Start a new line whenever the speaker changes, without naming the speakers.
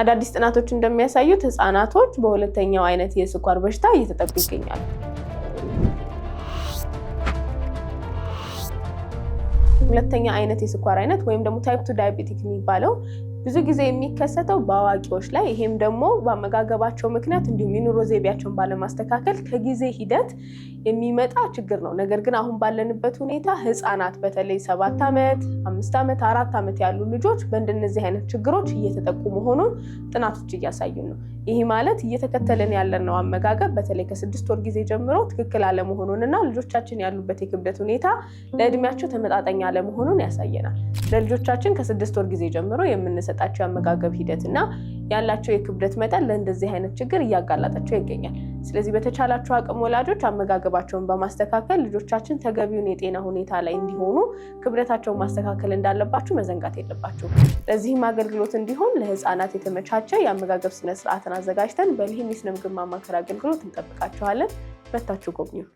አዳዲስ ጥናቶች እንደሚያሳዩት ህፃናቶች በሁለተኛው አይነት የስኳር በሽታ እየተጠቁ ይገኛሉ። ሁለተኛ አይነት የስኳር አይነት ወይም ደግሞ ታይፕ 2 ዳያቤቲክ የሚባለው ብዙ ጊዜ የሚከሰተው በአዋቂዎች ላይ ይሄም ደግሞ በአመጋገባቸው ምክንያት እንዲሁም የኑሮ ዘይቤያቸውን ባለማስተካከል ከጊዜ ሂደት የሚመጣ ችግር ነው። ነገር ግን አሁን ባለንበት ሁኔታ ህፃናት በተለይ 7 ዓመት፣ 5 ዓመት፣ 4 ዓመት ያሉ ልጆች በእንደነዚህ አይነት ችግሮች እየተጠቁ መሆኑን ጥናቶች እያሳዩን ነው። ይሄ ማለት እየተከተለን ያለነው አመጋገብ በተለይ ከ6 ወር ጊዜ ጀምሮ ትክክል አለመሆኑንና ልጆቻችን ያሉበት የክብደት ሁኔታ ለእድሜያቸው ተመጣጣኝ አለመሆኑን ያሳየናል። ለልጆቻችን ከ6 ወር ጊዜ ጀምሮ የምንሰጣቸው የአመጋገብ ሂደትና ያላቸው የክብደት መጠን ለእንደዚህ አይነት ችግር እያጋለጣቸው ይገኛል። ስለዚህ በተቻላችሁ አቅም ወላጆች አመጋገባቸውን በማስተካከል ልጆቻችን ተገቢውን የጤና ሁኔታ ላይ እንዲሆኑ ክብደታቸውን ማስተካከል እንዳለባችሁ መዘንጋት የለባችሁም። ለዚህም አገልግሎት እንዲሆን ለህፃናት የተመቻቸ የአመጋገብ ስነ ስርዓትን አዘጋጅተን በልሂም የስነ ምግብ ማማከር አገልግሎት እንጠብቃችኋለን። መታችሁ ጎብኙ።